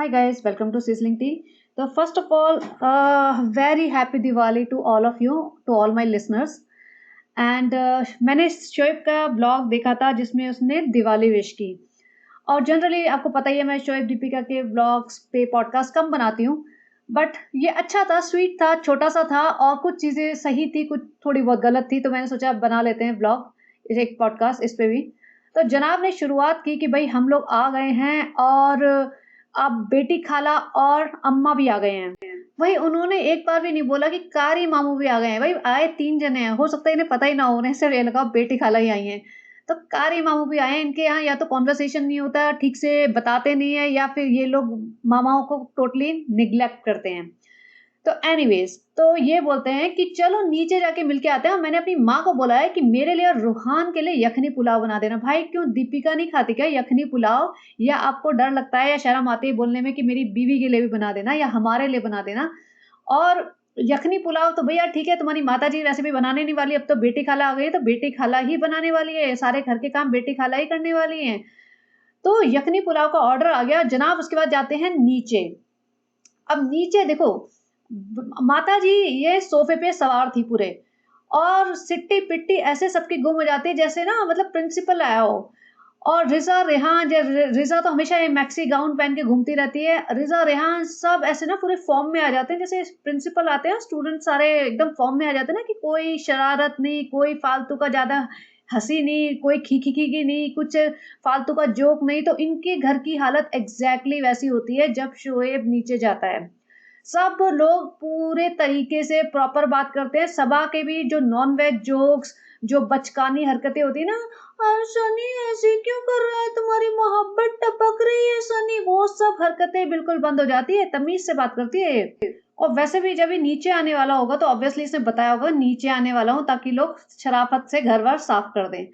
Hi guys, welcome to Sizzling Tea. So first of all, very happy Diwali to all of you, to all my listeners. And मैंने शोएब का blog देखा था जिसमें उसने Diwali wish की। और जनरली आपको पता ही है मैं शोएब दीपिका के ब्लॉग्स पे पॉडकास्ट कम बनाती हूँ। बट ये अच्छा था, स्वीट था, छोटा सा था और कुछ चीज़ें सही थी, कुछ थोड़ी बहुत गलत थी, तो मैंने सोचा बना लेते हैं ब्लॉग, एक पॉडकास्ट इस पे भी। तो जनाब ने शुरुआत की कि भाई हम लोग आ गए हैं और अब बेटी खाला और अम्मा भी आ गए हैं। वही उन्होंने एक बार भी नहीं बोला कि कारी मामू भी आ गए हैं। भाई आए 3 जने हैं, हो सकता है इन्हें पता ही ना हो, उन्हें सिर्फ ये लगा बेटी खाला ही आई हैं। तो कारी मामू भी आए हैं, इनके यहाँ या तो कन्वर्सेशन नहीं होता, ठीक से बताते नहीं है, या फिर ये लोग मामाओं को टोटली निग्लेक्ट करते हैं। तो एनीवेज, तो ये बोलते हैं कि चलो नीचे जाके मिलके आते हैं, और मैंने अपनी माँ को बोला है कि मेरे लिए और रूहान के लिए यखनी पुलाव बना देना। भाई क्यों दीपिका नहीं खाती क्या यखनी पुलाव? या आपको डर लगता है या शर्म आती है बोलने में कि मेरी बीवी के लिए भी बना देना या हमारे लिए बना देना? और यखनी पुलाव तो भैया ठीक है, तुम्हारी माता जी वैसे भी बनाने नहीं वाली, अब तो बेटी खाला आ गई है तो बेटी खाला ही बनाने वाली है, सारे घर के काम बेटी खाला ही करने वाली है। तो यखनी पुलाव का ऑर्डर आ गया जनाब। उसके बाद जाते हैं नीचे। अब नीचे देखो, माता जी ये सोफे पे सवार थी पूरे, और सिट्टी पिट्टी ऐसे सबकी गुम हो जाती है जैसे ना मतलब प्रिंसिपल आया हो। और रिजा रेहान रिजा तो हमेशा ये मैक्सी गाउन पहन के घूमती रहती है। रिजा रेहान सब ऐसे ना पूरे फॉर्म में आ जाते हैं, जैसे प्रिंसिपल आते हैं स्टूडेंट सारे एकदम फॉर्म में आ जाते हैं ना, कि कोई शरारत नहीं, कोई फालतू का ज्यादा हंसी नहीं, कोई खी की नहीं, कुछ फालतू का जोक नहीं। तो इनके घर की हालत एग्जैक्टली वैसी होती है जब शोएब नीचे जाता है। सब लोग पूरे तरीके से प्रॉपर बात करते हैं। सबा के भी जो नॉन वेज जोक्स, जो बचकानी हरकतें होती है ना, और सनी ऐसे क्यों कर रहा है, तुम्हारी मोहब्बत टपक रही है सनी, वो सब हरकतें बिल्कुल बंद हो जाती है, तमीज से बात करती है ये। और वैसे भी जब ये नीचे आने वाला होगा तो ऑब्वियसली इसने बताया होगा नीचे आने वाला हूँ, ताकि लोग शराफत से घर वर साफ कर दें।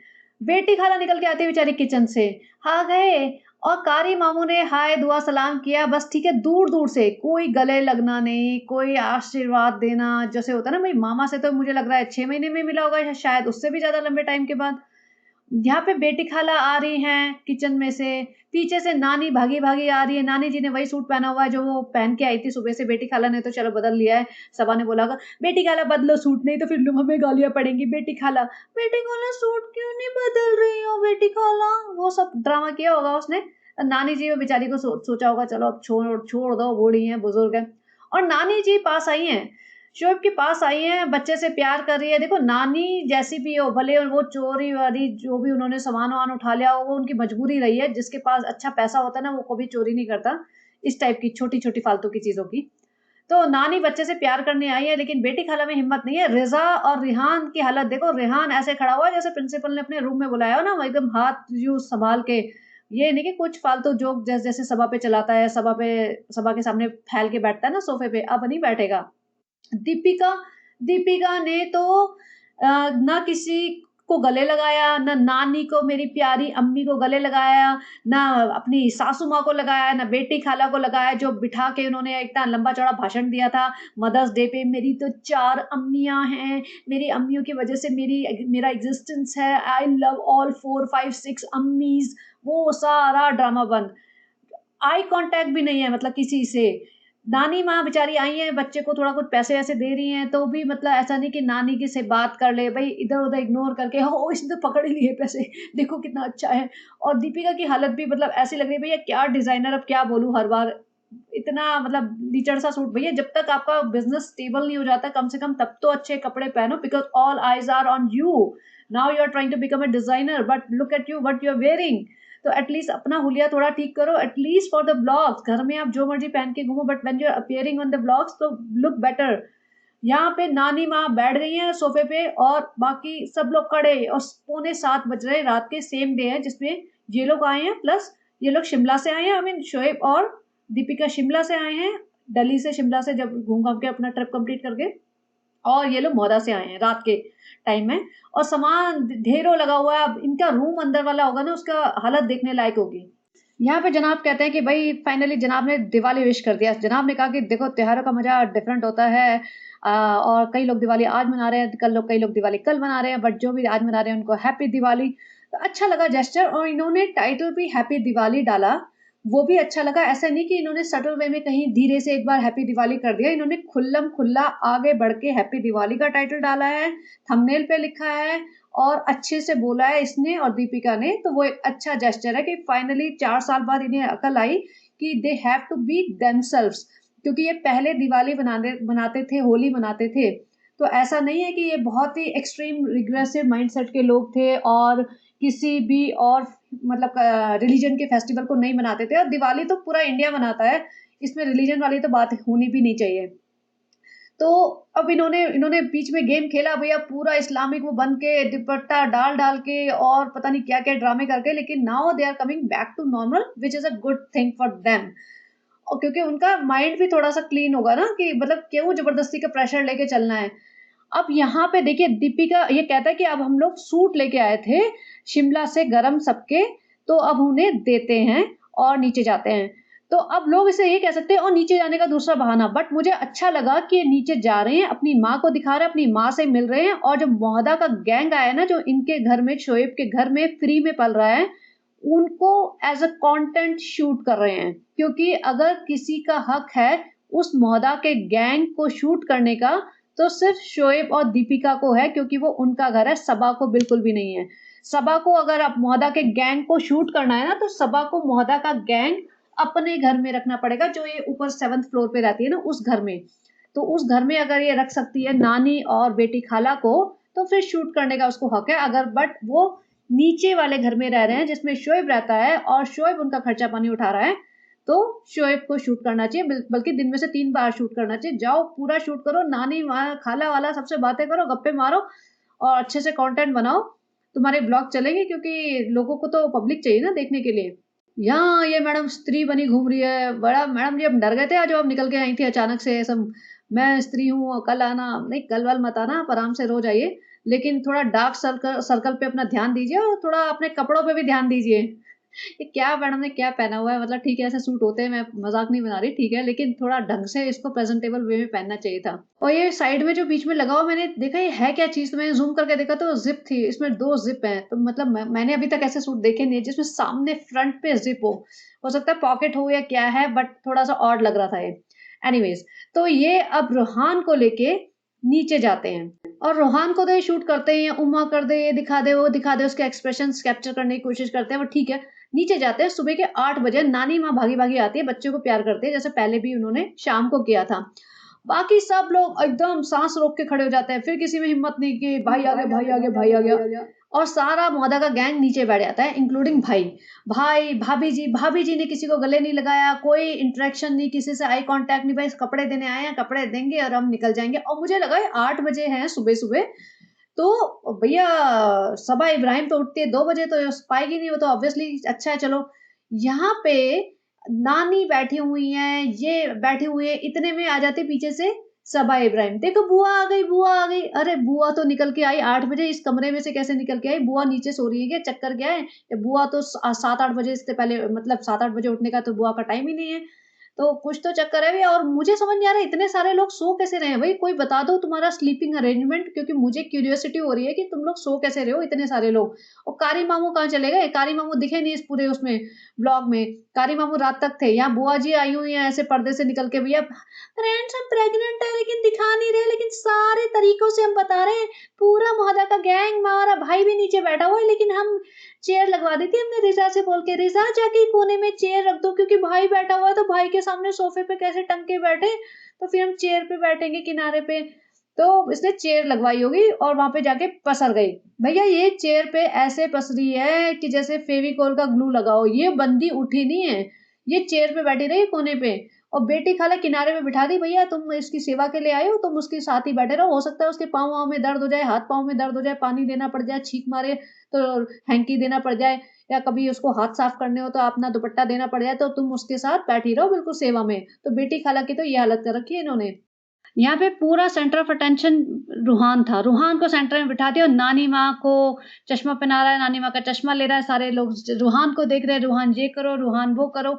बेटी खाला निकल के आती है बेचारी किचन से, आ गए, और कारी मामू ने हाय दुआ सलाम किया, बस ठीक है, दूर दूर से, कोई गले लगना नहीं, कोई आशीर्वाद देना जैसे होता है ना। भाई मामा से तो मुझे लग रहा है 6 महीने में मिला होगा, शायद उससे भी ज्यादा लंबे टाइम के बाद। यहाँ पे बेटी खाला आ रही हैं किचन में से, पीछे से नानी भागी भागी आ रही है। नानी जी ने वही सूट पहना हुआ है जो वो पहन के आई थी सुबह से। बेटी खाला ने तो चलो बदल लिया है, सबा ने बोला होगा बेटी खाला बदलो सूट, नहीं तो फिर हमें गालियां पड़ेंगी। बेटी खाला सूट क्यों नहीं बदल रही हो बेटी खाला, वो सब ड्रामा किया होगा उसने। नानी जी वो बेचारी को सोचा होगा चलो अब छोड़ छोड़ दो, बूढ़ी है, बुजुर्ग है। और नानी जी पास आई हैं, शोएब के पास आई है, बच्चे से प्यार कर रही है। देखो नानी जैसी भी हो, भले वो चोरी वारी जो भी उन्होंने सामान वामान उठा लिया हो, वो उनकी मजबूरी रही है। जिसके पास अच्छा पैसा होता है ना, वो कभी चोरी नहीं करता इस टाइप की छोटी छोटी फालतू की चीजों की। तो नानी बच्चे से प्यार करने आई है, लेकिन बेटी खाला में हिम्मत नहीं है। रिजा और रिहान की हालत देखो, रिहान ऐसे खड़ा हुआ है जैसे प्रिंसिपल ने अपने रूम में बुलाया हो ना, वो एकदम हाथ यूं संभाल के। ये नहीं कि कुछ फालतू जोक जैसे जैसे सभा पे चलाता है, सभा के सामने फैल के बैठता है ना सोफे पे, अब नहीं बैठेगा। दीपिका दीपिका ने तो ना किसी को गले लगाया, ना नानी को, मेरी प्यारी अम्मी को गले लगाया, ना अपनी सासू माँ को लगाया, ना बेटी खाला को लगाया, जो बिठा के उन्होंने इतना लंबा चौड़ा भाषण दिया था मदर्स डे पे। मेरी तो 4 अम्मियाँ हैं, मेरी अम्मियों की वजह से मेरा एग्जिस्टेंस है, आई लव ऑल 4 5 6 अम्मीज। वो सारा ड्रामा बंद, आई कांटेक्ट भी नहीं है मतलब किसी से। नानी माँ बेचारी आई हैं, बच्चे को थोड़ा कुछ पैसे वैसे दे रही हैं, तो भी मतलब ऐसा नहीं कि नानी की से बात कर ले, भाई इधर उधर इग्नोर करके हो इसने तो पकड़ ही लिए पैसे, देखो कितना अच्छा है। और दीपिका की हालत भी मतलब ऐसी लग रही है, भैया क्या डिजाइनर, अब क्या बोलूं हर बार, इतना मतलब लीचड़ सा सूट। भैया जब तक आपका बिजनेस स्टेबल नहीं हो जाता कम से कम तब तो अच्छे कपड़े पहनो, because all eyes are on you. Now you are trying to become a designer, but look at you what you are wearing. तो एटलीस्ट अपना हुलिया थोड़ा ठीक करो, एटलीस्ट फॉर द ब्लॉग्स। घर में आप जो मर्जी पहन के घूमो, but when you are appearing on the blogs तो लुक बेटर। यहाँ पे नानी माँ बैठ गई है सोफे पे और बाकी सब लोग खड़े, और 6:45 बज रहे रात के, सेम डे है जिसमें ये लोग आए हैं, प्लस ये लोग शिमला से आए हैं। आई मीन शोएब और दीपिका शिमला से आए हैं, दिल्ली से शिमला से, जब घूम घाम के अपना ट्रिप कंप्लीट करके। और ये लोग मौदा से आए हैं रात के टाइम में, और सामान ढेरों लगा हुआ है। अब इनका रूम अंदर वाला होगा ना, उसका हालत देखने लायक होगी। यहाँ पे जनाब कहते हैं कि भाई फाइनली जनाब ने दिवाली विश कर दिया। जनाब ने कहा कि देखो त्योहारों का मजा डिफरेंट होता है, और कई लोग दिवाली आज मना रहे हैं, कई लोग दिवाली कल मना रहे हैं, बट जो भी आज मना रहे हैं उनको हैप्पी दिवाली। तो अच्छा लगा जेस्चर, और इन्होंने टाइटल भी हैप्पी दिवाली डाला। वो भी अच्छा लगा। ऐसा नहीं कि इन्होंने सटल वे में कहीं धीरे से एक बार हैप्पी दिवाली कर दिया, इन्होंने खुल्लम खुल्ला आगे बढ़ के हैप्पी दिवाली का टाइटल डाला है, थंबनेल पे लिखा है और अच्छे से बोला है इसने और दीपिका ने। तो वो एक अच्छा जेस्चर है कि फाइनली 4 साल बाद इन्हें अकल आई कि they have to be themselves, क्योंकि ये पहले दिवाली बनाते थे, होली मनाते थे। तो ऐसा नहीं है कि ये बहुत ही एक्सट्रीम रिग्रेसिव माइंडसेट के लोग थे और किसी भी और मतलब रिलीजन के फेस्टिवल को नहीं मनाते थे। और दिवाली तो पूरा इंडिया मनाता है, इसमें रिलीजन वाली तो बात होनी भी नहीं चाहिए। तो अब इन्होंने इन्होंने बीच में गेम खेला भैया, पूरा इस्लामिक वो बन के दुपट्टा डाल डाल के और पता नहीं क्या क्या ड्रामे करके, लेकिन now they are coming back to normal which is a good thing for them. और क्योंकि उनका माइंड भी थोड़ा सा क्लीन होगा ना, कि मतलब क्यों जबरदस्ती का प्रेशर लेके चलना है। अब यहाँ पे देखिए दीपिका ये कहता है कि अब हम लोग सूट लेके आए थे शिमला से गरम सबके, तो अब उन्हें देते हैं और नीचे जाते हैं। तो अब लोग इसे ये कह सकते हैं और नीचे जाने का दूसरा बहाना, बट मुझे अच्छा लगा कि ये नीचे जा रहे हैं, अपनी माँ को दिखा रहे हैं, अपनी माँ से मिल रहे हैं। और जो मोहदा का गैंग आया ना, जो इनके घर में, शोएब के घर में फ्री में पल रहा है, उनको एज अ कंटेंट शूट कर रहे हैं। क्योंकि अगर किसी का हक है उस मोहदा के गैंग को शूट करने का, तो सिर्फ शोएब और दीपिका को है, क्योंकि वो उनका घर है, सबा को बिल्कुल भी नहीं है। सबा को अगर आप मोहदा के गैंग को शूट करना है ना, तो सबा को मोहदा का गैंग अपने घर में रखना पड़ेगा, जो ये ऊपर 7th फ्लोर पे रहती है ना, उस घर में। तो उस घर में अगर ये रख सकती है नानी और बेटी खाला को, तो फिर शूट करने का उसको हक है। अगर बट वो नीचे वाले घर में रह रहे हैं जिसमें शोएब रहता है और शोएब उनका खर्चा पानी उठा रहा है, तो शोएब को शूट करना चाहिए, बल्कि दिन में से 3 बार शूट करना चाहिए। जाओ पूरा शूट करो, नानी खाला वाला सबसे बातें करो, गप्पे मारो और अच्छे से कंटेंट बनाओ। तुम्हारे ब्लॉग चलेंगे, क्योंकि लोगों को तो पब्लिक चाहिए ना देखने के लिए। यहाँ ये मैडम स्त्री बनी घूम रही है, बड़ा मैडम जी हम डर गए थे आज, आप निकल के आई थी अचानक से सब। मैं स्त्री हूँ, कल आना नहीं, कल वाल मत आना, आप आराम से रोज आइए, लेकिन थोड़ा डार्क सर्कल सर्कल पे अपना ध्यान दीजिए और थोड़ा अपने कपड़ों पे भी ध्यान दीजिए। ये क्या मैडम ने क्या पहना हुआ है, मतलब ठीक है ऐसे सूट होते हैं, मैं मजाक नहीं बना रही, ठीक है, लेकिन थोड़ा ढंग से इसको प्रेजेंटेबल वे में पहनना चाहिए था। और ये साइड में जो बीच में लगा हुआ, मैंने देखा ये है क्या चीज, तो मैंने जूम करके देखा तो जिप थी, इसमें 2 जिप हैं। तो मतलब मैंने अभी तक ऐसे सूट देखे नहीं है जिसमें सामने फ्रंट पे जिप हो सकता है पॉकेट हो या क्या है, बट थोड़ा सा ऑड लग रहा था ये। एनीवेज, तो ये अब रूहान को लेके नीचे जाते हैं और रूहान को तो ये शूट करते हैं, उम्मा कर दे, ये दिखा दे, वो दिखा दे, उसके एक्सप्रेशंस कैप्चर करने की कोशिश करते हैं, वो ठीक है। नीचे जाते हैं, सुबह के 8 बजे नानी माँ भागी भागी आती है, बच्चे को प्यार करती है, जैसे पहले भी उन्होंने शाम को किया था। बाकी सब लोग एकदम सांस रोक के खड़े हो जाते हैं, फिर किसी में हिम्मत नहीं कि भाई आ गया, भाई आ गया, भाई आ गया। और सारा मोहदा का गैंग नीचे बैठ जाता है, इंक्लूडिंग भाई। भाई भाभी जी ने किसी को गले नहीं लगाया, कोई इंटरेक्शन नहीं, किसी से आई कांटेक्ट नहीं, भाई कपड़े देने आए हैं, कपड़े देंगे और हम निकल जाएंगे। और मुझे लगा 8 बजे हैं सुबह सुबह, तो भैया सबा इब्राहिम तो उठती है 2 बजे, तो पाएगी नहीं वो, तो ऑब्वियसली अच्छा है चलो। यहाँ पे नानी बैठी हुई हैं, ये बैठी हुई है, इतने में आ जाती पीछे से सबा इब्राहिम, देखो बुआ आ गई, बुआ आ गई। अरे बुआ तो निकल के आई 8 बजे, इस कमरे में से कैसे निकल के आई? बुआ नीचे सो रही है क्या, चक्कर क्या है? बुआ तो 7-8 बजे से पहले, मतलब 7-8 बजे उठने का तो बुआ का टाइम ही नहीं है। तो कुछ तो चक्कर है भैया। और मुझे समझ नहीं आ रहा है इतने सारे लोग सो कैसे रहे हैं भाई, कोई बता दो तुम्हारा स्लीपिंग अरेंजमेंट, क्योंकि मुझे क्यूरियोसिटी हो रही है कि तुम लोग सो कैसे रहे हो इतने सारे लोग। और कारी मामू कहाँ चले गए? कारी मामू दिखे नहीं इस पूरे उसमें ब्लॉग में। कारी मामू रात तक थे। यहाँ बुआ जी आई हुई हैं ऐसे पर्दे से निकल के, भैया फ्रेंड्स हम प्रेग्नेंट है लेकिन दिखा नहीं रहे, लेकिन सारे तरीकों से हम बता रहे हैं, पूरा मोहदा का गैंग, हमारा भाई भी नीचे बैठा हुआ है, लेकिन हम चेयर लगवा दी थी हमने रिजा से बोल के, रिजा जाके कोने में चेयर रख दो, क्योंकि भाई बैठा हुआ है तो भाई के सामने सोफे पे कैसे टंग के बैठे, तो फिर हम चेयर पे बैठेंगे किनारे पे। तो इसने चेयर लगवाई होगी और वहां पे जाके पसर गई। भैया ये चेयर पे ऐसे पसरी है कि जैसे फेविकोल का ग्लू लगाओ, ये बंदी उठी नहीं है, ये चेयर पे बैठी रही कोने पे। और बेटी खाला किनारे पे बिठा दी, भैया तुम इसकी सेवा के लिए आए हो, तुम उसके साथ ही बैठे रहो, हो सकता है उसके पाँव वाँव में दर्द हो जाए, हाथ पाँव में दर्द हो जाए, पानी देना पड़ जाए, छींक मारे तो हैंकी देना पड़ जाए, या कभी उसको हाथ साफ करने हो तो अपना दुपट्टा देना पड़ जाए, तो तुम उसके साथ बैठी रहो बिल्कुल सेवा में। तो बेटी खाला की तो ये हालत कर रखी है इन्होंने। यहाँ पे पूरा सेंटर ऑफ अटेंशन रूहान था, रूहान को सेंटर में बिठा दिया और नानी माँ को चश्मा पहना रहा है, नानी माँ का चश्मा ले रहा है, सारे लोग रूहान को देख रहे हैं, रूहान ये करो, रूहान वो करो,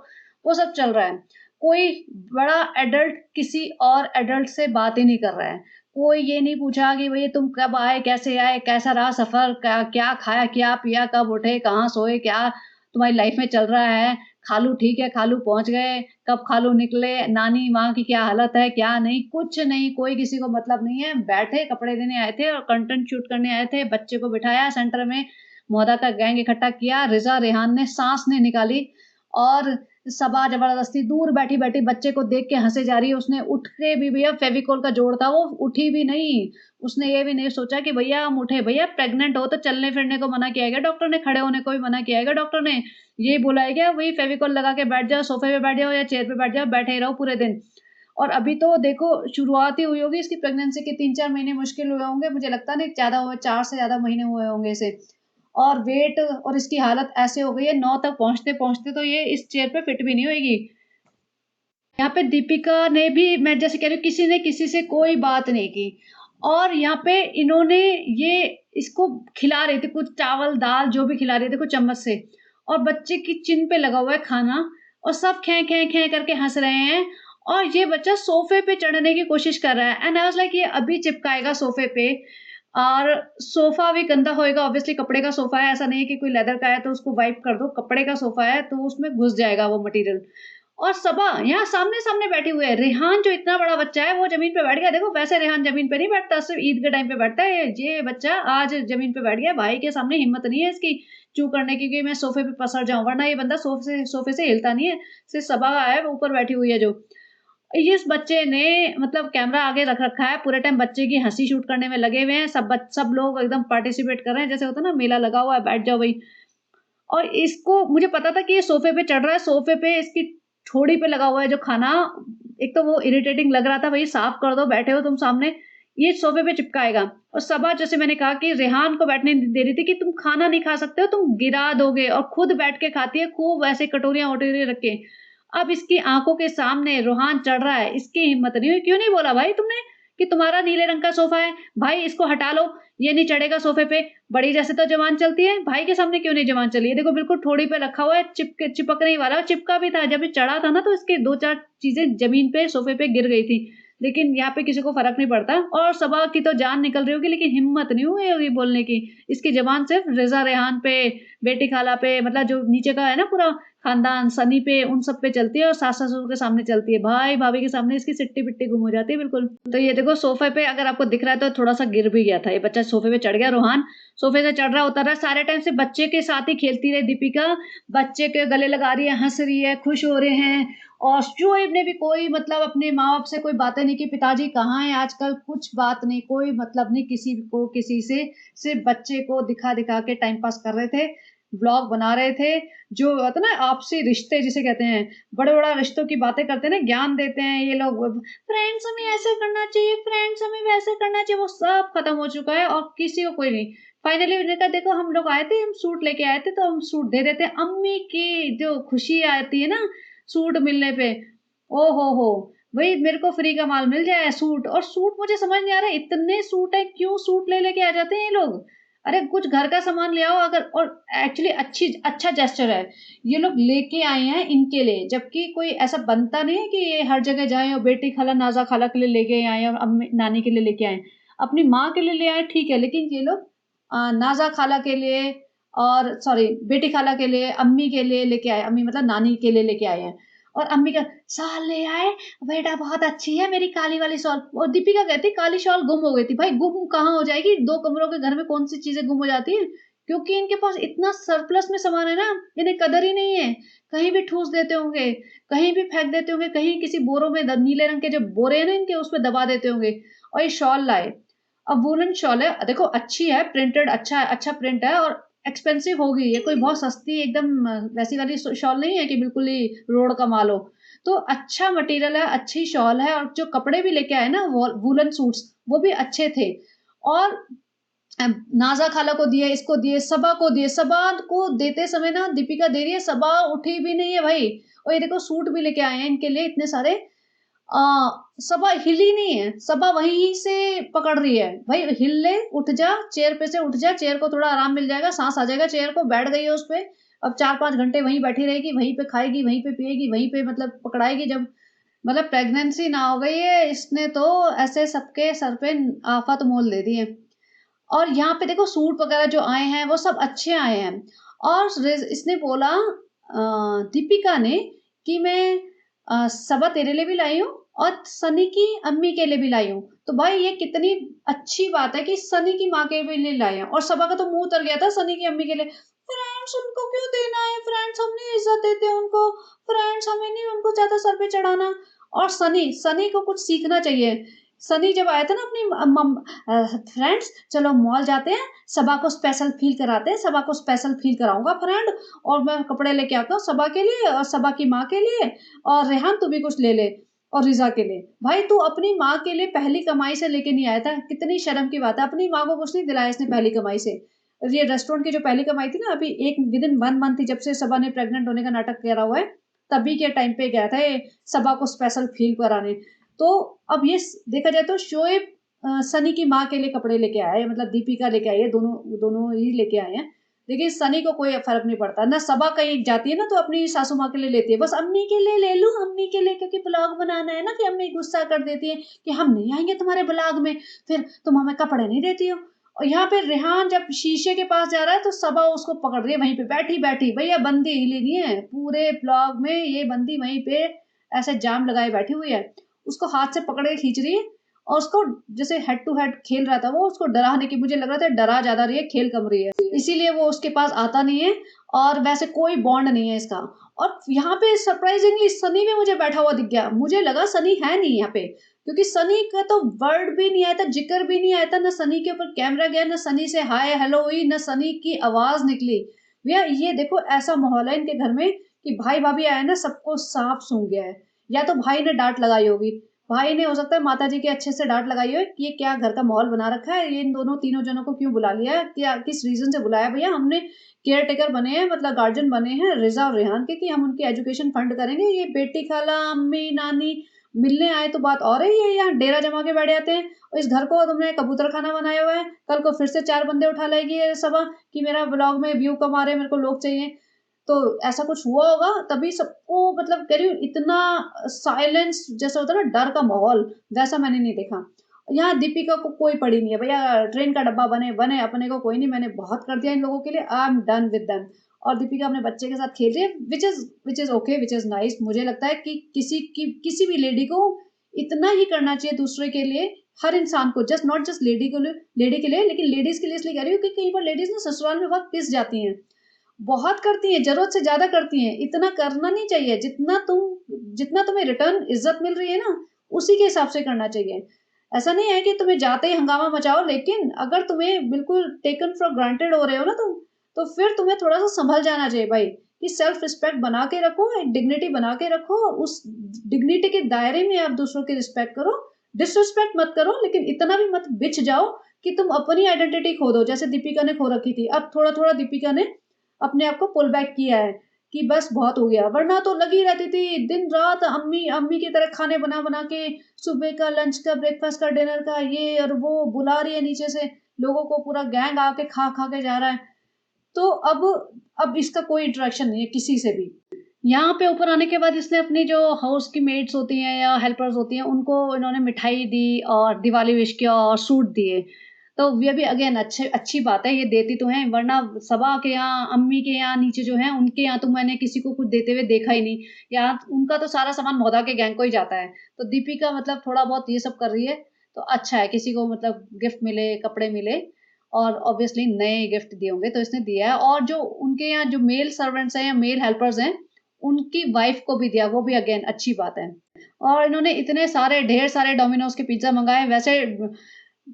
वो सब चल रहा है। कोई बड़ा एडल्ट किसी और एडल्ट से बात ही नहीं कर रहा है। कोई ये नहीं पूछा कि भैया तुम कब आए, कैसे आए, कैसा रहा सफर, क्या क्या खाया, क्या पिया, कब उठे, कहाँ सोए, क्या तुम्हारी लाइफ में चल रहा है, खालू ठीक है, खालू पहुँच गए, कब खालू निकले, नानी माँ की क्या हालत है, क्या नहीं, कुछ नहीं, कोई किसी को मतलब नहीं है। बैठे कपड़े देने आए थे और कंटेंट शूट करने आए थे, बच्चे को बिठाया सेंटर में, मोदा का गैंग इकट्ठा किया, रिज़ा रेहान ने साँस नहीं निकाली और सबा ज़बरदस्ती दूर बैठी-बैठी बच्चे को देख के हँसे जा रही है। उसने उठ के भी भैया फेविकोल का जोड़ था, वो उठी भी नहीं। उसने ये भी नहीं सोचा कि भैया हम उठे, भैया प्रेग्नेंट हो तो चलने-फिरने को मना किया है क्या डॉक्टर ने? खड़े होने को भी मना किया है क्या डॉक्टर ने? ये बोला है क्या वही फेविकोल लगा के बैठ जाओ, सोफ़े पे बैठ जाओ या चेयर पे बैठ जाओ, बैठे ही रहो पूरे दिन। और अभी तो देखो शुरुआत ही हुई होगी इसकी प्रेगनेंसी के 3-4 महीने मुश्किल हुए होंगे, मुझे लगता नहीं ज़्यादा हुए, 4 से ज़्यादा महीने हुए होंगे इसे। और वेट और इसकी हालत ऐसे हो गई है 9 तक पहुँचते-पहुँचते तो ये इस चेयर पे फिट भी नहीं होएगी। यहाँ पे दीपिका ने भी मैं जैसे कह रही हूँ किसी ने किसी से कोई बात नहीं की और यहाँ पे इन्होंने ये इसको खिला रहे थे कुछ चावल, दाल जो भी खिला रहे थे कुछ चम्मच से और बच्चे की चिन पे लगा हुआ है खाना और सब खें खें खें करके हँस रहे हैं और ये बच्चा सोफ़े पे चढ़ने की कोशिश कर रहा है एंड आई वाज़ लाइक ये अभी चिपकाएगा सोफ़े पे और सोफ़ा भी गंदा होएगा ऑब्वियसली कपड़े का सोफ़ा है, ऐसा नहीं है कि कोई लेदर का है तो उसको वाइप कर दो, कपड़े का सोफ़ा है तो उसमें घुस जाएगा वो मटीरियल। और सबा यहाँ सामने-सामने बैठी हुई है। रेहान जो इतना बड़ा बच्चा है वो ज़मीन पे बैठ गया। देखो वैसे रेहान ज़मीन पे नहीं बैठता, सिर्फ़ ईद के टाइम पे बैठता है। ये बच्चा आज ज़मीन पे बैठ गया। भाई के सामने हिम्मत नहीं है इसकी चू करने की कि मैं सोफ़े पे पसर जाऊँ, वरना ये बंदा सोफ़े से हिलता नहीं है। सिर्फ़ सबा है वो ऊपर बैठी हुई है जो। इस बच्चे ने मतलब कैमरा आगे रख रखा है, पूरे टाइम बच्चे की हँसी शूट करने में लगे हुए हैं। सब लोग एकदम पार्टिसिपेट कर रहे हैं। जैसे होता है ना मेला लगा हुआ है, बैठ जाओ भई। और इसको मुझे पता था कि ये सोफ़े पे चढ़ रहा है, सोफ़े पे इसकी ठोड़ी पे लगा हुआ है जो खाना, एक तो वो इरिटेटिंग लग रहा था, भई साफ़ कर दो, बैठे हो तुम सामने, ये सोफ़े पे चिपकाएगा। और सबा जैसे मैंने कहा कि रेहान को बैठने नहीं दे रही थी कि तुम खाना नहीं खा सकते हो, तुम गिरा दोगे और खुद बैठ के खाती है खूब ऐसे कटोरियाँ-वटोरियाँ रख के। अब इसकी आँखों के सामने रोहान चढ़ रहा है, इसकी हिम्मत नहीं हुई, क्यों नहीं बोला भाई तुमने कि तुम्हारा नीले रंग का सोफ़ा है, भाई इसको हटा लो, ये नहीं चढ़ेगा सोफ़े पे। बड़ी जैसे तो ज़बान चलती है, भाई के सामने क्यों नहीं ज़बान चली है? देखो बिल्कुल ठोड़ी पे रखा हुआ है, चिपकने ही वाला है, चिपका भी था। जब ये चढ़ा था ना तो इसके 2-4 चीज़ें ज़मीन पे सोफ़े पे गिर गई थी। लेकिन यहाँ पे किसी को फ़र्क नहीं पड़ता और सबा की तो जान निकल रही होगी लेकिन हिम्मत नहीं हुई होगी बोलने की। इसकी ज़बान सिर्फ़ रिज़ा रेहान पे, बेटी खाला पे मतलब जो नीचे का है ना पूरा खानदान, सनी पे, उन सब पे चलती है और सास-ससुर के सामने चलती है। भाई-भाभी के सामने इसकी सिट्टी-पिट्टी गुम हो जाती है बिल्कुल। तो ये देखो सोफ़े पे अगर आपको दिख रहा है तो थोड़ा-सा गिर भी गया था। ये बच्चा सोफ़े पे चढ़ गया रोहान, सोफ़े से चढ़ रहा, उतर रहा, सारे टाइम से बच्चे के साथ ही खेलती रही दीपिका। बच्चे के गले लगा रही है, हँस रही है, खुश हो रहे हैं और शोएब ने भी कोई मतलब अपने माँ-बाप से कोई बातें नहीं की, पिताजी कहाँ हैं आजकल? कुछ बात नहीं, कोई मतलब नहीं किसी को किसी से, सिर्फ़ बच्चे को दिखा-दिखा के टाइम पास कर रहे थे। व्लॉग बना रहे थे, जो होता है ना आपसी रिश्ते जिसे कहते हैं, बड़े-बड़ा रिश्तों की बातें करते हैं ना, ज्ञान देते हैं ये लोग, फ्रेंड्स हमें ऐसे करना चाहिए, फ्रेंड्स हमें वैसे करना चाहिए, वो सब खत्म हो चुका है और किसी को कोई नहीं। फाइनली उन्होंने कहा देखो हम लोग आए थे, हम सूट लेके आए थे तो हम सूट दे देते हैं। अम्मी की जो खुशी आती है ना सूट मिलने पे, ओ हो! भई मेरे को फ्री का माल मिल जाए सूट, और सूट मुझे समझ नहीं आ रहा है इतने सूट हैं, क्यों सूट ले-लेके आ जाते हैं ये लोग? अरे कुछ घर का सामान ले आओ अगर, और एक्चुअली अच्छा जेस्चर है। ये लोग लेके आए हैं इनके लिए, जबकि कोई ऐसा बनता नहीं है कि ये हर जगह जाएँ और बेटी खाला, नाज़ा खाला के लिए लेके आएँ और अम्मी नानी के लिए लेके आएँ। अपनी माँ के लिए ले आएँ ठीक है, लेकिन ये लोग नाज़ा खाला के लिए और सॉरी बेटी खाला के लिए, अम्मी के लिए लेके आए, अम्मी मतलब नानी के लिए लेके आए हैं। और अम्मी का शॉल ले आए, बेटा बहुत अच्छी है मेरी काली वाली शॉल, और दीपिका कहती काली शॉल गुम हो गई थी। भाई गुम कहाँ हो जाएगी? 2 कमरों के घर में कौन-सी चीज़ें गुम हो जाती हैं? क्योंकि इनके पास इतना सरप्लस में सामान है ना, इन्हें कदर ही नहीं है। कहीं भी ठूस देते होंगे, कहीं भी फेंक देते होंगे, कहीं किसी बोरों में द नीले रंग के जो बोरे हैं ना इनके उसमें दबा देते होंगे और ये शॉल लाए। अब वूलन शॉल है, देखो अच्छी है, प्रिंटेड अच्छा है, अच्छा प्रिंट है और एक्सपेंसिव होगी। ये कोई बहुत सस्ती एकदम वैसी वाली शॉल नहीं है कि बिल्कुल ही रोड का माल हो। तो अच्छा मटेरियल है, अच्छी शॉल है और जो कपड़े भी लेके आए ना वूलन सूट्स, वो भी अच्छे थे। और नाज़ा खाला को दिए, इसको दिए, सबा को दिए। सबा को देते समय ना दीपिका दे रही है, सबा उठी भी नहीं है भाई। और ये देखो सूट भी लेके आए हैं इनके लिए इतने सारे। अ, सबा हिली नहीं है, सबा वहीं से पकड़ रही है। भाई हिल ले, उठ जा, चेयर पे से उठ जा, चेयर को थोड़ा आराम मिल जाएगा, सांस आ जाएगा चेयर को, बैठ गई है उस पे। अब 4-5 घंटे वहीं बैठी रहेगी, वहीं पे खाएगी, वहीं पे पिएगी, वहीं पे मतलब पकड़ाएगी जब मतलब प्रेग्नेंसी ना हो गई है, इसने तो ऐसे सबके सर पे आफत मोल दे दी है। और यहाँ पे देखो सूट वगैरह जो आए हैं, वो सब अच्छे आए हैं। और इसने बोला दीपिका ने कि मैं सबा तेरे लिए भी लाई हूँ और सनी की अम्मी के लिए भी लाई हूँ। तो भाई ये कितनी अच्छी बात है कि सनी की माँ के भी लिए लाए हैं। और सबा का तो मुंह उतर गया था सनी की अम्मी के लिए, फ्रेंड्स उनको क्यों देना है, फ्रेंड्स हम नहीं इज्जत देते हैं उनको, फ्रेंड्स हमें नहीं उनको ज्यादा सर पे चढ़ाना। और सनी सनी को कुछ सीखना चाहिए। सनी जब आया था ना अपनी फ्रेंड्स चलो मॉल जाते हैं, सबा को स्पेशल फील कराते हैं, सबा को स्पेशल फील कराऊंगा फ्रेंड, और मैं कपड़े लेके आता हूँ सबा के लिए और सबा की माँ के लिए, और रेहान तू भी कुछ ले ले और रिजा के लिए। भाई तू अपनी माँ के लिए पहली कमाई से लेके नहीं आया था, कितनी शर्म की बात है। अपनी माँ को कुछ नहीं दिलाया इसने पहली कमाई से। ये रेस्टोरेंट की जो पहली कमाई थी ना, अभी एक विद इन 1 मंथ थी जब से सबा ने प्रेग्नेंट होने का नाटक करा हुआ है, तभी के टाइम पे गया था ये सबा को स्पेशल फील कराने। तो अब ये देखा जाए तो शोएब सनी की माँ के लिए कपड़े लेके आए, मतलब दीपिका लेके आई है, दोनों दोनों ही लेके आए हैं। देखिए सनी को कोई फर्क नहीं पड़ता ना, सबा कहीं जाती है ना तो अपनी सासू माँ के लिए लेती है, बस अम्मी के लिए ले लूं, अम्मी के लिए क्योंकि ब्लॉग बनाना है ना, फिर अम्मी गुस्सा कर देती है कि हम नहीं आएंगे तुम्हारे ब्लॉग में, फिर तुम हमें कपड़े नहीं देती हो। और यहाँ पे रेहान जब शीशे के पास जा रहा है तो सबा उसको पकड़ रही है वहीं पे बैठी बैठी, भैया बंदी हिली नहीं है पूरे ब्लॉग में, ये बंदी वहीं पे ऐसे जाम लगाए बैठी हुई है, उसको हाथ से पकड़ के खींच रही है। और उसको जैसे हेड टू हेड खेल रहा था वो, उसको डराने की, मुझे लग रहा था डरा ज्यादा रही है खेल कम रही है, इसीलिए वो उसके पास आता नहीं है। और वैसे कोई बॉन्ड नहीं है इसका। और यहाँ पे सरप्राइजिंगली सनी भी मुझे बैठा हुआ दिख गया, मुझे लगा सनी है नहीं यहाँ पे, क्योंकि सनी का तो वर्ड भी नहीं आया था, जिक्र भी नहीं आया था, ना सनी के ऊपर कैमरा गया, ना सनी से हाय हेलो हुई, ना सनी की आवाज निकली। भैया ये देखो ऐसा माहौल है इनके घर में कि भाई भाभी आया ना सबको सांप सूंघ गया है, या तो भाई ने डांट लगाई होगी, भाई ने हो सकता है माता जी के अच्छे से डांट लगाई हो कि ये क्या घर का माहौल बना रखा है, ये इन दोनों तीनों जनों को क्यों बुला लिया है, क्या किस रीजन से बुलाया। भैया हमने केयर टेकर बने हैं, मतलब गार्जियन बने हैं रिजा और रेहान के, कि हम उनकी एजुकेशन फंड करेंगे, ये बेटी खाला अम्मी नानी मिलने आए तो बात और है, ये यहाँ डेरा जमा के बैठ जाते हैं। और इस घर को तुमने कबूतर खाना बनाया हुआ है, कल को फिर से 4 बंदे उठा लाएगी ये सभा कि मेरा ब्लॉग में व्यू कम आ रहे हैं, मेरे को लोग चाहिए। तो ऐसा कुछ हुआ होगा तभी सबको, मतलब कह रही हूँ इतना साइलेंस जैसा होता है ना डर का माहौल, वैसा मैंने नहीं देखा। यहाँ दीपिका को कोई पड़ी नहीं है, भैया ट्रेन का डब्बा बने बने, अपने को कोई नहीं, मैंने बहुत कर दिया इन लोगों के लिए, I am done with them. और दीपिका अपने बच्चे के साथ खेल रही है, which is okay, which is nice. मुझे लगता है कि किसी भी लेडी को इतना ही करना चाहिए दूसरे के लिए, हर इंसान को, जस्ट नॉट जस्ट लेडी के लिए, लेकिन लेडीज के लिए इसलिए कह रही हूँ कि कई बार लेडीज ना ससुराल में बहुत पिस जाती हैं, बहुत करती हैं, जरूरत से ज्यादा करती हैं, इतना करना नहीं चाहिए, जितना तुम्हें रिटर्न इज्जत मिल रही है ना उसी के हिसाब से करना चाहिए। ऐसा नहीं है कि तुम्हें जाते ही हंगामा मचाओ, लेकिन अगर तुम्हें बिल्कुल टेकन फॉर ग्रांटेड हो रहे हो ना तुम, तो फिर तुम्हें थोड़ा सा संभल जाना चाहिए भाई, कि सेल्फ रिस्पेक्ट बना के रखो, एक डिग्निटी बना के रखो, उस डिग्निटी के दायरे में आप दूसरों की रिस्पेक्ट करो, डिसरिस्पेक्ट मत करो, लेकिन इतना भी मत बिछ जाओ कि तुम अपनी आइडेंटिटी खो दो, जैसे दीपिका ने खो रखी थी। अब थोड़ा थोड़ा दीपिका ने अपने आप को पुल बैक किया है कि बस बहुत हो गया, वरना तो लगी रहती थी दिन रात अम्मी अम्मी की तरह खाने बना बना के, सुबह का लंच का ब्रेकफास्ट का डिनर का ये और वो बुला रही है नीचे से लोगों को, पूरा गैंग आके खा खा के जा रहा है। तो अब इसका कोई इंटरेक्शन नहीं है किसी से भी। यहाँ पे ऊपर आने के बाद इसने अपनी जो हाउस की मेड्स होती हैं या हेल्पर्स होती हैं उनको इन्होंने मिठाई दी और दिवाली विश किया और सूट दिए। तो ये भी अगेन अच्छी बात है, ये देती तो हैं, वरना सबा के यहाँ अम्मी के यहाँ नीचे जो है उनके यहाँ तो मैंने किसी को कुछ देते हुए देखा ही नहीं, यहाँ उनका तो सारा सामान मौदा के गैंग को ही जाता है। तो दीपिका मतलब थोड़ा बहुत ये सब कर रही है, तो अच्छा है, किसी को मतलब गिफ्ट मिले, कपड़े मिले, और ऑब्वियसली नए गिफ्ट दिए होंगे तो इसने दिया है। और जो उनके यहाँ जो मेल सर्वेंट्स हैं या मेल हेल्पर्स हैं उनकी वाइफ को भी दिया, वो भी अगेन अच्छी बात है। और इन्होंने इतने सारे ढेर सारे डोमिनोज के पिज्जा मंगाए, वैसे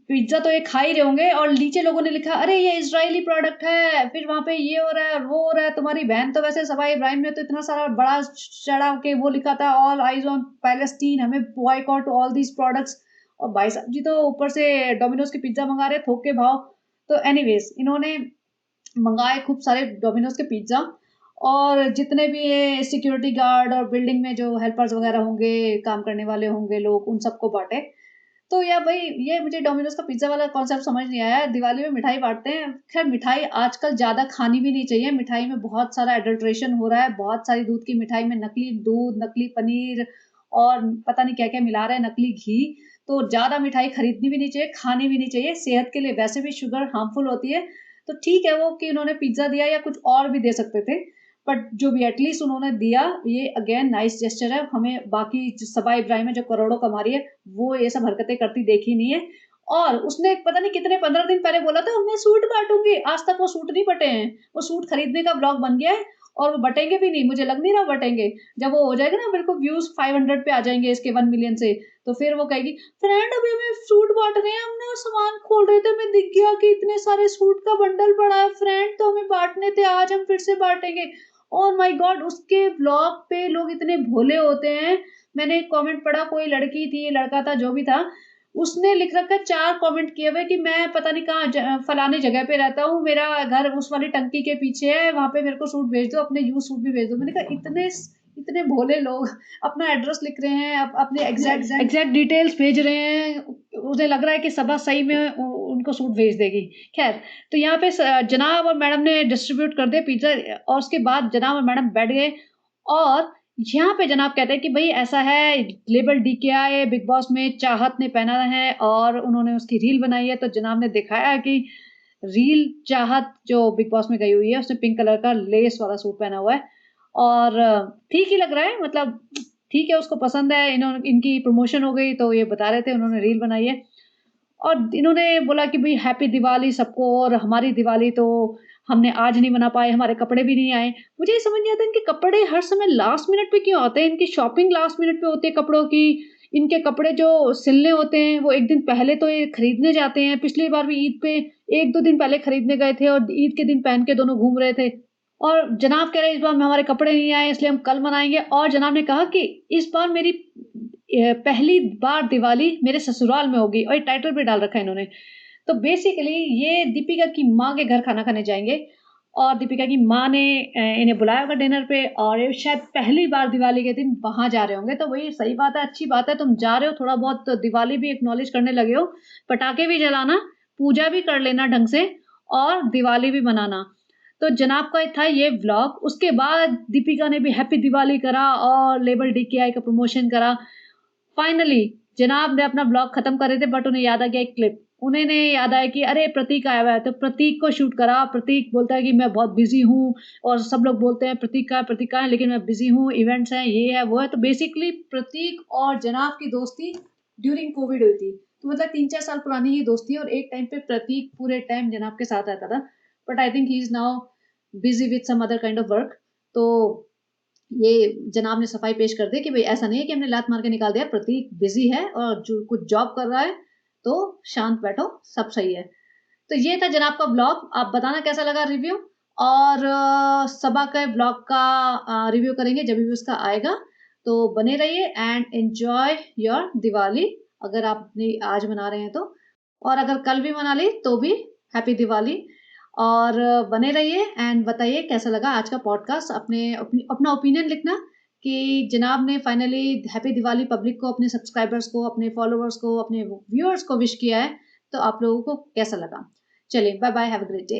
पिज्जा तो ये खा ही रहे होंगे, और नीचे लोगों ने लिखा अरे ये इजरायली प्रोडक्ट है, फिर वहां पे ये हो रहा है वो हो रहा है, तुम्हारी बहन तो वैसे सबा इब्राहिम ने तो इतना सारा बड़ा चढ़ा के वो लिखा था ऑल आइज ऑन पैलेस्टीन, हमें बॉयकॉट ऑल दीज प्रोडक्ट्स। और भाई साहब जी तो ऊपर से डोमिनोज के पिज्जा मंगा रहे थोक के भाव। तो एनीवेज इन्होंने मंगाए खूब सारे डोमिनोज के पिज्जा, और जितने भी ये सिक्योरिटी गार्ड और बिल्डिंग में जो हेल्पर्स वगैरह होंगे, काम करने वाले होंगे लोग, उन सबको बांटे। तो यार भाई ये मुझे डोमिनोज का पिज्जा वाला कॉन्सेप्ट समझ नहीं आया, दिवाली में मिठाई बांटते हैं, खैर मिठाई आजकल ज्यादा खानी भी नहीं चाहिए, मिठाई में बहुत सारा एडल्ट्रेशन हो रहा है, बहुत सारी दूध की मिठाई में नकली दूध, नकली पनीर और पता नहीं क्या क्या मिला रहे हैं, नकली घी। तो ज्यादा मिठाई खरीदनी भी नहीं चाहिए, खानी भी नहीं चाहिए, सेहत के लिए वैसे भी शुगर हार्मफुल होती है। तो ठीक है वो कि उन्होंने पिज्जा दिया, या कुछ और भी दे सकते थे, बट जो भी एटलीस्ट उन्होंने दिया, ये अगेन नाइस जेस्चर है। हमें बाकी जो सबा इब्राहिम है जो करोड़ों कमा रही है, वो ये सब हरकतें करती देखी नहीं है। और उसने पता नहीं कितने 15 दिन पहले बोला था मैं सूट बांटूंगी, आज तक वो सूट नहीं बटे हैं। वो सूट खरीदने का ब्लॉग बन गया है और वो बटेंगे भी नहीं, मुझे लग नहीं रहा बटेंगे। जब वो हो जाएगा ना, बिल्कुल व्यूज 500 पे आ जाएंगे इसके 1 मिलियन से, तो फिर वो कहेगी फ्रेंड अभी हमें सूट बांट रहे हैं, हमने सामान खोल रहे थे, हमें दिख गया कि इतने सारे सूट का बंडल पड़ा है फ्रेंड, तो हमें बांटने थे, आज हम फिर से बांटेंगे। और माय गॉड, उसके ब्लॉग पे लोग इतने भोले होते हैं। मैंने एक कमेंट पढ़ा, कोई लड़की थी, लड़का था, जो भी था, उसने लिख रखा है 4 कमेंट किए हुए कि मैं पता नहीं कहाँ फलाने जगह पे रहता हूँ, मेरा घर उस वाली टंकी के पीछे है, वहां पे मेरे को सूट भेज दो, अपने यूज सूट भी भेज दो। मैंने कहा इतने इतने भोले लोग अपना एड्रेस लिख रहे हैं, अपने एग्जैक्ट डिटेल्स भेज रहे हैं, उन्हें लग रहा है कि सबा सही में उनको सूट भेज देगी। खैर, तो यहाँ पे जनाब और मैडम ने डिस्ट्रीब्यूट कर दिए पिज्जा, और उसके बाद जनाब और मैडम बैठ गए। और यहाँ पे जनाब कहते हैं कि भाई ऐसा है, लेबल DKI बिग बॉस में चाहत ने पहना है और उन्होंने उसकी रील बनाई है। तो जनाब ने दिखाया है कि रील चाहत जो बिग बॉस में गई हुई है, उसने पिंक कलर का लेस वाला सूट पहना हुआ है और ठीक ही लग रहा है, मतलब ठीक है, उसको पसंद है। इन्होंने, इनकी प्रमोशन हो गई तो ये बता रहे थे, उन्होंने रील बनाई है और इन्होंने बोला कि भाई हैप्पी दिवाली सबको, और हमारी दिवाली तो हमने आज नहीं मना पाए, हमारे कपड़े भी नहीं आए। मुझे ये समझ नहीं आता इनके कपड़े हर समय लास्ट मिनट पे क्यों आते हैं, इनकी शॉपिंग लास्ट मिनट पे होती है कपड़ों की। इनके कपड़े जो सिलने होते हैं वो एक दिन पहले तो ये खरीदने जाते हैं। पिछली बार भी ईद पे 1-2 दिन पहले खरीदने गए थे और ईद के दिन पहन के दोनों घूम रहे थे। और जनाब कह रहे हैं इस बार हमारे कपड़े नहीं आए इसलिए हम कल मनाएंगे। और जनाब ने कहा कि इस बार मेरी पहली बार दिवाली मेरे ससुराल में होगी, और ये टाइटल भी डाल रखा है इन्होंने। तो बेसिकली ये दीपिका की माँ के घर खाना खाने जाएंगे और दीपिका की माँ ने इन्हें बुलाया होगा डिनर पे, और ये शायद पहली बार दिवाली के दिन वहां जा रहे होंगे। तो वही सही बात है, अच्छी बात है, तुम जा रहे हो, थोड़ा बहुत दिवाली भी एक्नॉलेज करने लगे हो, पटाखे भी जलाना, पूजा भी कर लेना ढंग से, और दिवाली भी मनाना। तो जनाब का था ये व्लॉग। उसके बाद दीपिका ने भी हैप्पी दिवाली करा और लेबल DKI का प्रमोशन करा। फाइनली जनाब ने अपना ब्लॉग खत्म कर रहे थे, बट उन्हें याद आ गया एक क्लिप। उन्हें याद आया कि अरे प्रतीक आया हुआ है, तो प्रतीक को शूट करा। प्रतीक बोलता है कि मैं बहुत बिजी हूँ, और सब लोग बोलते हैं प्रतीक का है, लेकिन मैं बिजी हूँ, इवेंट्स हैं, ये है वो है। तो बेसिकली प्रतीक और जनाब की दोस्ती ड्यूरिंग कोविड हुई थी, तो मतलब 3-4 साल पुरानी ही दोस्ती है। और एक टाइम पे प्रतीक पूरे टाइम जनाब के साथ रहता था, but I think he is now busy with some other kind of work. तो ये जनाब ने सफाई पेश कर दी कि भाई ऐसा नहीं है कि हमने लात मार के निकाल दिया, प्रतीक बिजी है और जो कुछ जॉब कर रहा है, तो शांत बैठो, सब सही है। तो ये था जनाब का ब्लॉग। आप बताना कैसा लगा रिव्यू, और सबा के ब्लॉग का रिव्यू करेंगे जब भी उसका आएगा। तो बने रहिए एंड एंजॉय योर दिवाली, अगर आप आज मना रहे हैं तो, और अगर कल भी मना ली तो भी हैप्पी दिवाली। और बने रहिए एंड बताइए कैसा लगा आज का पॉडकास्ट। अपना ओपिनियन लिखना कि जनाब ने फाइनली हैप्पी दिवाली पब्लिक को, अपने सब्सक्राइबर्स को, अपने फॉलोअर्स को, अपने व्यूअर्स को विश किया है, तो आप लोगों को कैसा लगा। चलिए, bye bye, have a great day.